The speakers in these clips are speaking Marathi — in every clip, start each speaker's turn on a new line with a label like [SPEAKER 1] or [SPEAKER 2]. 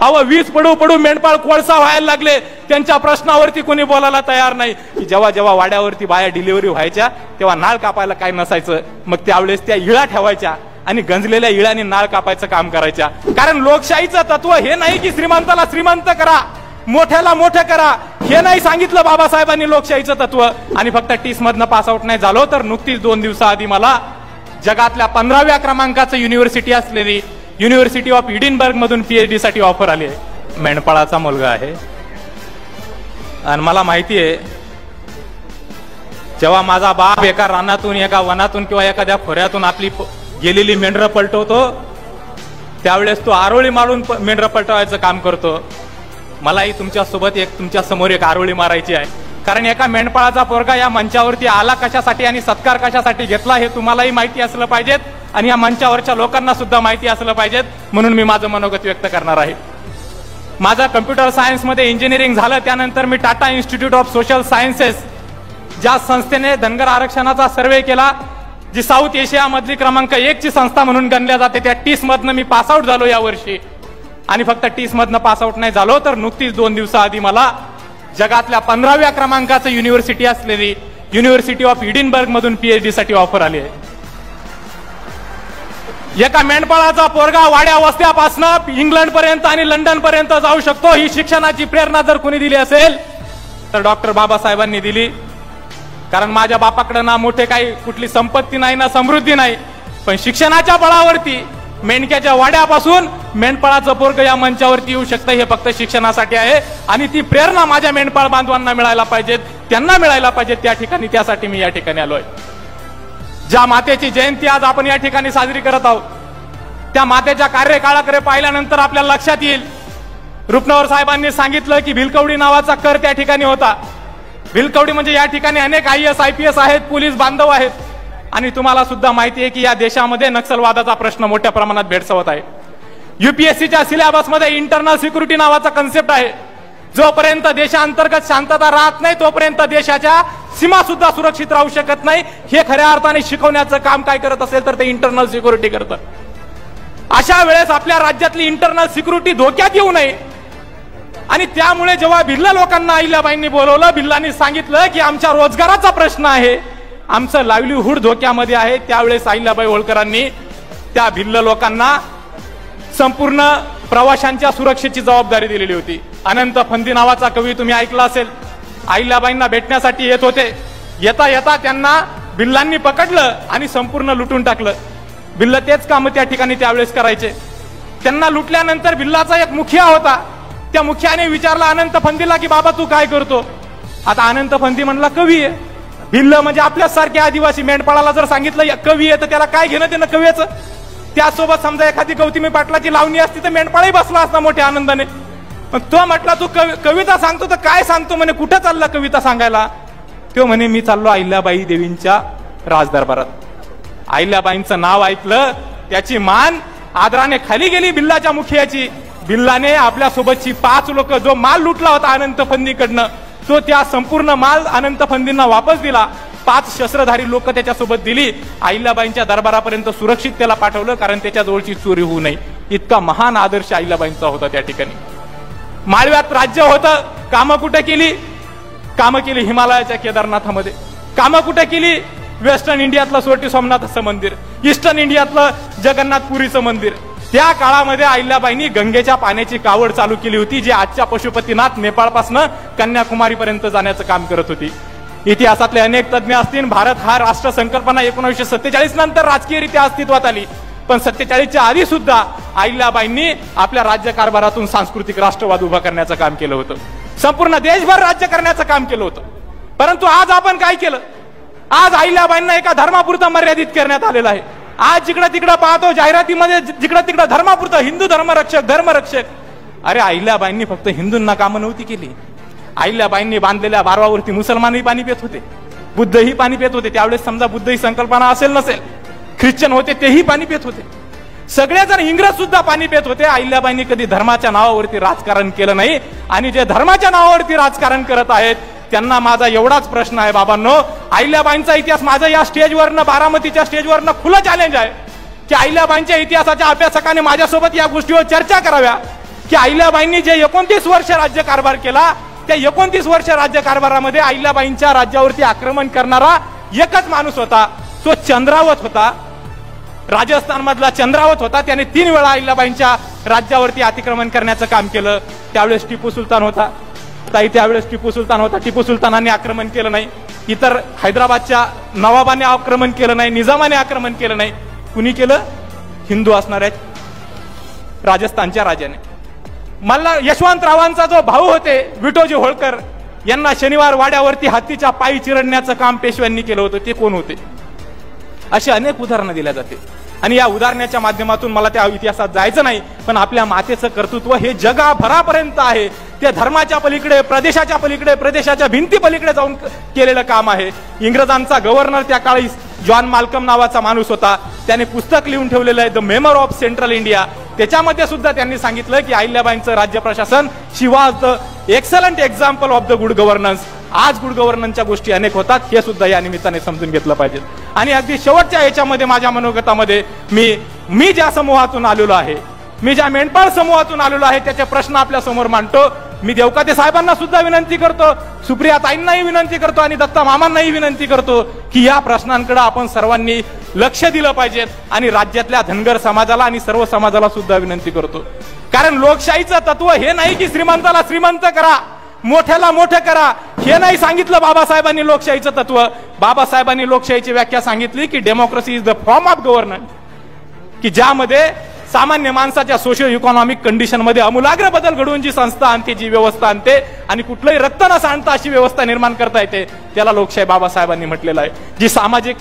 [SPEAKER 1] अहो 20 पडू पडू मेंढपाळ कोळसा व्हायला लागले, त्यांच्या प्रश्नावरती कोणी बोलायला तयार नाही. जेव्हा जेव्हा वाड्यावरती बाया डिलिव्हरी व्हायच्या तेव्हा नाळ कापायला काय नसायचं, मग त्यावेळेस त्या इळा ठेवायच्या आणि गंजलेल्या इळाने नाळ कापायचं काम करायच्या. कारण लोकशाहीचं तत्व हे नाही की श्रीमंताला श्रीमंत करा, मोठ्याला मोठं करा, हे नाही सांगितलं बाबासाहेबांनी लोकशाहीचं तत्व. आणि फक्त 30 मधनं पास आउट नाही झालो तर नुकतीच 2 दिवसाआधी मला जगातल्या 15व्या क्रमांकाचं युनिव्हर्सिटी असलेली युनिव्हर्सिटी ऑफ एडिनबर्ग मधून PhD साठी ऑफर आली आहे. मेंढपाळाचा मुलगा आहे आणि मला माहिती आहे जेव्हा माझा बाप एका रानातून एका वनातून किंवा एखाद्या खोऱ्यातून आपली गेलेली मेंढरं पलटवतो त्यावेळेस तो आरोळी मारून मेंढरं पलटवायचं काम करतो. मलाही तुमच्यासोबत तुमच्या समोर एक आरोळी मारायची आहे. कारण एका मेंढपाळाचा पोरगा या मंचावरती आला कशासाठी आणि सत्कार कशासाठी घेतला हे तुम्हालाही माहिती असलं पाहिजेत आणि या मंचावरच्या लोकांना सुद्धा माहिती असलं पाहिजेत, म्हणून मी माझं मनोगत व्यक्त करणार आहे. माझं कम्प्युटर सायन्स मध्ये इंजिनिअरिंग झालं, त्यानंतर मी Tata institute of social sciences ज्या संस्थेने धनगर आरक्षणाचा सर्वे केला, जी साऊथ एशिया मधली क्रमांक 1 ची संस्था म्हणून गणल्या जाते, त्या 30 मधनं मी पासआउट झालो या वर्षी. आणि फक्त 30 मधनं पासआउट नाही झालो तर नुकतीच 2 दिवसाआधी मला जगातल्या 15व्या क्रमांकाचं युनिव्हर्सिटी असलेली युनिव्हर्सिटी ऑफ एडिनबर्ग मधून PhD साठी ऑफर आली आहे. एका मेंढपाळाचा पोरगा वाड्या वस्त्यापासून इंग्लंड पर्यंत आणि लंडन पर्यंत जाऊ शकतो, ही शिक्षणाची प्रेरणा जर कोणी दिली असेल तर डॉक्टर बाबासाहेबांनी दिली. कारण माझ्या बापाकडे ना मोठे काही कुठली संपत्ती नाही ना समृद्धी नाही, पण शिक्षणाच्या बळावरती मेंढक्याच्या वाड्यापासून मेंढपाळाचं पोरग या मंचावरती येऊ शकतं, हे फक्त शिक्षणासाठी आहे. आणि ती प्रेरणा माझ्या मेंढपाळ बांधवांना मिळायला पाहिजेत, त्यांना मिळायला पाहिजेत त्या ठिकाणी. त्यासाठी मी या ठिकाणी आलोय. ज्या मातेची जयंती आज आपण या ठिकाणी साजरी करत आहोत त्या मातेच्या कार्यकाळाकडे पाहिल्यानंतर आपल्याला लक्षात येईल रुपनवर साहेबांनी सांगितलं की भिलकवडी नावाचा कर त्या ठिकाणी होता. भिलकवडी म्हणजे या ठिकाणी अनेक IAS IPS आहेत, पोलीस बांधव आहेत. आणि तुम्हाला सुद्धा माहिती आहे की या देशामध्ये नक्षलवादाचा प्रश्न मोठ्या प्रमाणात भेडसावत आहे. UPSCच्या सिलेबस मध्ये इंटरनल सिक्युरिटी नावाचा कन्सेप्ट आहे. जोपर्यंत देशांतर्गत शांतता राहत नाही तोपर्यंत देशाच्या सीमा सुद्धा सुरक्षित राहू शकत नाही. हे खऱ्या अर्थाने शिकवण्याचं काम काय करत असेल तर ते इंटरनल सिक्युरिटी करतं. अशा वेळेस आपल्या राज्यातली इंटरनल सिक्युरिटी धोक्यात येऊ नये. आणि त्यामुळे जेव्हा भिल्ल लोकांना अहिल्याबाईंनी बोलवलं, भिल्लांनी सांगितलं की आमच्या रोजगाराचा प्रश्न आहे, आमचं लाईव्हलीहूड धोक्यामध्ये आहे, त्यावेळेस अहिल्याबाई होळकरांनी त्या भिल्ल लोकांना संपूर्ण प्रवाशांच्या सुरक्षेची जबाबदारी दिलेली होती. अनंत फंदी नावाचा कवी तुम्ही ऐकला असेल. अहिल्याबाईंना भेटण्यासाठी येत होते. येता येता त्यांना भिल्लांनी पकडलं आणि संपूर्ण लुटून टाकलं. भिल्ल तेच काम त्या ठिकाणी त्यावेळेस करायचे. त्यांना लुटल्यानंतर भिल्लाचा एक मुखिया होता. त्या मुखियाने विचारला अनंत फंदीला की बाबा तू काय करतो. आता अनंत फंदी म्हणला कवी आहे. भिल्ल म्हणजे आपल्यासारखे आदिवासी मेंढपाळाला जर सांगितलं कवी आहे तर त्याला काय घेणं देणं कवीचं. त्यासोबत समजा एखादी गौतमी पाटलाची लावणी असती तर मेंढपाळही बसला असता मोठ्या आनंदाने. पण तो म्हटला तू कविता सांगतो तर काय सांगतो म्हणे, कुठं चालला कविता सांगायला. तो म्हणे मी चाललो अहिल्याबाई देवींच्या राजदरबारात. अहिल्याबाईंचं नाव ऐकलं त्याची मान आदराने खाली गेली भिल्लाच्या मुखियाची. भिल्लाने आपल्या सोबतची 5 लोक जो माल लुटला होता अनंत फंदीकडनं तो त्या संपूर्ण माल अनंत फंदींना वापस दिला. 5 शस्त्रधारी लोक त्याच्यासोबत दिली. अहिल्याबाईंच्या दरबारापर्यंत सुरक्षित त्याला पाठवलं कारण त्याच्या जवळची चोरी होऊ नये. इतका महान आदर्श अहिल्याबाईंचा होता त्या ठिकाणी. माळव्यात राज्य होतं. कामं कुठे केली. कामं केली हिमालयाच्या केदारनाथामध्ये. कामं कुठे केली. वेस्टर्न इंडियातलं सोरटी सोमनाथचं मंदिर, ईस्टर्न इंडियातलं जगन्नाथपुरीचं मंदिर. त्या काळामध्ये अहिल्याबाईंनी गंगेच्या पाण्याची कावड चालू केली होती जी आजच्या पशुपतीनाथ नेपाळपासून कन्याकुमारी पर्यंत जाण्याचं काम करत होती. इतिहासातले अनेक तज्ञ असतील. भारत हा राष्ट्र संकल्पना 1947 नंतर राजकीयरित्या अस्तित्वात आली, पण 47च्या आधी सुद्धा अहिल्याबाईंनी आपल्या राज्यकारभारातून सांस्कृतिक राष्ट्रवाद उभा करण्याचं काम केलं होतं. संपूर्ण देशभर राज्य करण्याचं काम केलं होतं. परंतु आज आपण काय केलं. आज अहिल्याबाईंना एका धर्मापुरतं मर्यादित करण्यात आलेलं आहे. आज जिकडे तिकडे पाहतो जाहिरातीमध्ये जिकडे तिकडे धर्मापुरतं हिंदू धर्मरक्षक. अरे अहिल्याबाईंनी फक्त हिंदूंना कामं नव्हती केली. अहिल्याबाईंनी बांधलेल्या बारवावरती मुसलमानही पाणी पित होते, बुद्धही पाणी पित होते. त्यावेळेस समजा बुद्ध ही संकल्पना असेल नसेल, ख्रिश्चन होते तेही पाणी पित होते. सगळेजण इंग्रज सुद्धा पाणी पित होते. अहिल्याबाईंनी कधी धर्माच्या नावावरती राजकारण केलं नाही. आणि जे धर्माच्या नावावरती राजकारण करत आहेत त्यांना माझा एवढाच प्रश्न आहे बाबांनो, अहिल्याबाईंचा इतिहास माझं या स्टेजवरनं बारामतीच्या स्टेजवरनं खुलं चॅलेंज आहे की अहिल्याबाईंच्या इतिहासाच्या अभ्यासकाने माझ्यासोबत या गोष्टीवर चर्चा कराव्या. की अहिल्याबाईंनी जे 29 वर्ष राज्यकारभार केला, त्या 29 वर्ष राज्यकारभारामध्ये अहिल्याबाईंच्या राज्यावरती आक्रमण करणारा एकच माणूस होता, तो चंद्रावत होता, राजस्थान मधला चंद्रावत होता. त्याने 3 वेळा अहिल्याबाईंच्या राज्यावरती अतिक्रमण करण्याचं काम केलं. त्यावेळेस टिपू सुलतान होता, त्यावेळेस टिपू सुलतान होता. टिपू सुलतानांनी आक्रमण केलं नाही, इतर हैदराबादच्या नवाबाने आक्रमण केलं नाही, निजामाने आक्रमण केलं नाही. कुणी केलं? हिंदू असणाऱ्या राजस्थानच्या राजाने. मला यशवंतरावांचा जो भाऊ होते विठोजी होळकर, यांना शनिवार वाड्यावरती हत्तीच्या पायी चिरडण्याचं काम पेशव्यांनी केलं होतं. ते कोण होते? अशी अनेक उदाहरणं दिल्या जाते. आणि या उदाहरणाच्या माध्यमातून मला त्या इतिहासात जायचं नाही, पण आपल्या मातेचं कर्तृत्व हे जगाभरापर्यंत आहे. त्या धर्माच्या पलीकडे, प्रदेशाच्या पलीकडे, प्रदेशाच्या भिंती पलीकडे जाऊन केलेलं काम आहे. इंग्रजांचा गव्हर्नर त्या काळी जॉन माल्कम नावाचा माणूस होता. त्याने पुस्तक लिहून ठेवलेलं आहे, the memoir of central India. त्याच्यामध्ये सुद्धा त्यांनी सांगितलं की अहिल्याबाईंचं राज्य प्रशासन she was the excellent example of the good governance. आज गुड गव्हर्नन्सच्या गोष्टी अनेक होतात, हे सुद्धा या निमित्ताने समजून घेतलं पाहिजे. आणि अगदी शेवटच्या याच्यामध्ये माझ्या मनोगतामध्ये मी ज्या समूहातून आलेलो आहे, मी ज्या मेंढपाळ समूहातून आलेलो आहे, त्याचे प्रश्न आपल्या समोर मांडतो. मी देवकाते साहेबांना सुद्धा विनंती करतो, सुप्रिया ताईंनाही विनंती करतो आणि दत्ता मामांनाही विनंती करतो की या प्रश्नांकडे आपण सर्वांनी लक्ष दिलं पाहिजे. आणि राज्यातल्या धनगर समाजाला आणि सर्व समाजाला सुद्धा विनंती करतो, कारण लोकशाहीचं तत्व हे नाही की श्रीमंताला श्रीमंत करा, मोठ्याला मोठं करा. हे नाही सांगितलं बाबासाहेबांनी लोकशाहीचं तत्व. बाबासाहेबांनी लोकशाहीची व्याख्या सांगितली की democracy is the form of governance, की ज्यामध्ये सामान्य माणसाच्या सोशिओ इकॉनॉमिक कंडिशन मध्ये अमूलाग्र बदल घडवून जी संस्था आणते, जी व्यवस्था आणते आणि कुठलंही रक्त न सांडता अशी व्यवस्था निर्माण करता येते, त्याला लोकशाही बाबासाहेबांनी म्हटलेलं आहे. जी सामाजिक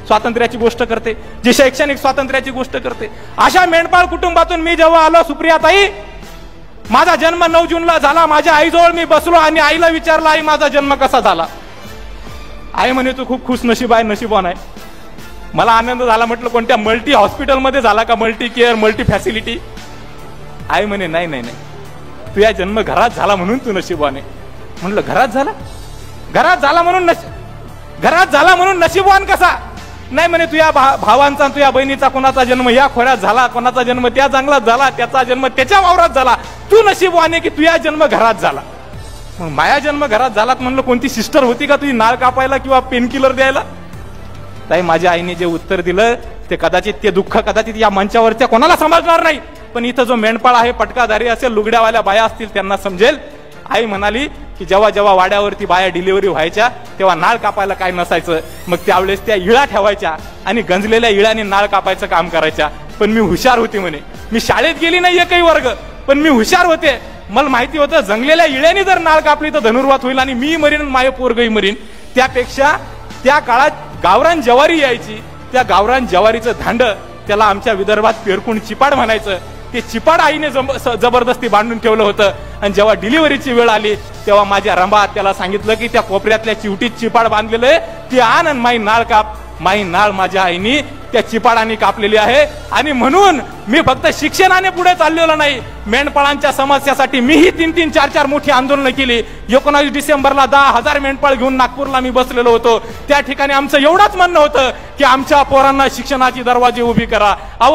[SPEAKER 1] स्वातंत्र्याची गोष्ट करते, जी शैक्षणिक स्वातंत्र्याची गोष्ट करते. अशा मेंढपाळ कुटुंबातून मी जेव्हा आलो, सुप्रियाताई, माझा जन्म 9 जूनला झाला. माझ्या आईजवळ मी बसलो आणि आईला विचारलं, आई माझा जन्म कसा झाला? आई म्हणे तू खूप खुश नशीब आहे, नशीबवान आहे. मला आनंद झाला. म्हटलं कोणत्या मल्टी हॉस्पिटलमध्ये झाला का? Multi care, multi facility? आई म्हणे नाही नाही नाही, तुझा जन्म घरात झाला म्हणून तू नशीबवान आहे. म्हटलं घरात झाला? घरात झाला म्हणून नशीबवान कसा? नाही म्हणे तुझ्या भावांचा, तुझ्या बहिणीचा कोणाचा जन्म या खोऱ्यात झाला, कोणाचा जन्म त्या जंगलात झाला, त्याचा जन्म त्याच्या वावरात झाला, तू नशीबवान आहे की तुझा जन्म घरात झाला. मग माझा जन्म घरात झाला म्हणलं कोणती सिस्टर होती का तुझी नाळ कापायला किंवा पेन किलर द्यायला? ताई, माझ्या आईने जे उत्तर दिलं ते कदाचित, ते दुःख कदाचित या मंचावरच्या कोणाला समजणार नाही, पण इथं जो मेंढपाळ आहे, पटकाधारी असेल, लुगड्यावाल्या बाया असतील, त्यांना समजेल. आई म्हणाली की जेव्हा जेव्हा वाड्यावरती बाया डिलिव्हरी व्हायच्या तेव्हा नाळ कापायला काय नसायचं, मग त्यावेळेस त्या इळा ठेवायच्या आणि गंजलेल्या इळ्याने नाळ कापायचं काम करायच्या. पण मी हुशार होते म्हणे. मी शाळेत गेली नाही एकही वर्ग, पण मी हुशार होते. मला माहिती होतं जंगलेल्या इळ्याने जर नाळ कापली तर धनुर्वात होईल आणि मी मरीन, माय पोरगही मरीन. त्यापेक्षा त्या काळात गावरान ज्वारी यायची, त्या गावरान ज्वारीचं धांड, त्याला आमच्या विदर्भात पेरकुण चिपाड म्हणायचं. ते चिपाड आईने जबरदस्ती बांधून ठेवलं होतं. आणि जेव्हा डिलिव्हरीची वेळ आली तेव्हा माझ्या रंबा त्याला सांगितलं की त्या कोपऱ्यातल्या चिवटीत चिपाड बांधलेलं आहे, ती आण आणि माई नाळ काप. माई नाळ माझ्या आईनी त्या चिपाडाने कापलेली आहे. आणि म्हणून मी फक्त शिक्षणाने पुढे चाललेलो नाही, मेंढपाळांच्या समस्यासाठी मीही 3-3, 4-4 मोठी आंदोलनं केली. 19 डिसेंबरला 10,000 मेंढपाळ घेऊन नागपूरला मी बसलेलो होतो. त्या ठिकाणी आमचं एवढंच म्हणणं होतं की आमच्या पोरांना शिक्षणाची दरवाजे उभी करा.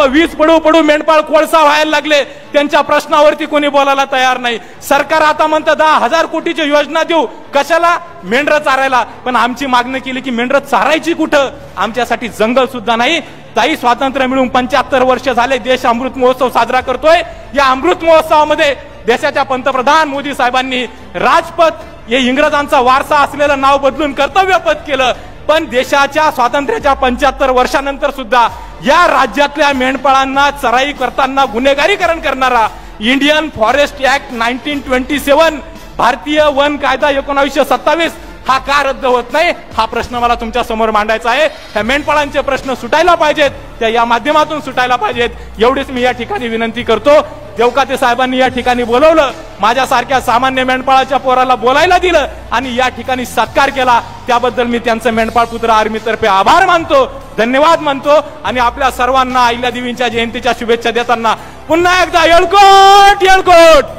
[SPEAKER 1] वीज पडू पडू मेंढपाळ कोळसा व्हायला लागले, त्यांच्या प्रश्नावरती कोणी बोलायला तयार नाही. सरकार आता म्हणतं 10,000 कोटीची योजना देऊ, कशाला? मेंढरं चारायला. पण आमची मागणी केली की मेंढरं चारायची कुठं? आमच्यासाठी जंगल सुद्धा नाही. ताई, स्वातंत्र्य मिळून 75 वर्ष झाले, देश अमृत महोत्सव साजरा करतोय. या अमृत महोत्सवामध्ये देशाच्या पंतप्रधान मोदी साहेबांनी राजपथ हे इंग्रजांचा वारसा असलेलं नाव बदलून कर्तव्यपथ केलं. पण देशाच्या स्वातंत्र्याच्या 75 वर्षानंतर सुद्धा या राज्यातल्या मेंढपाळांना चराई करताना गुन्हेगारीकरण करणारा इंडियन फॉरेस्ट ऍक्ट 1927, भारतीय वन कायदा 1927 हा का रद्द होत नाही? हा प्रश्न मला तुमच्या समोर मांडायचा आहे. ह्या मेंढपाळांचे प्रश्न सुटायला पाहिजेत, त्या या माध्यमातून सुटायला पाहिजेत, एवढीच मी या ठिकाणी विनंती करतो. देवकाते साहेबांनी या ठिकाणी बोलवलं, माझ्यासारख्या सामान्य मेंढपाळाच्या पोराला बोलायला दिलं आणि या ठिकाणी सत्कार केला. त्याबद्दल मी त्यांचं मेंढपाळ पुत्र आर्मीतर्फे आभार मानतो, धन्यवाद मानतो. आणि आपल्या सर्वांना अहिल्यादेवींच्या जयंतीच्या शुभेच्छा देताना पुन्हा एकदा येळकोट येळकोट.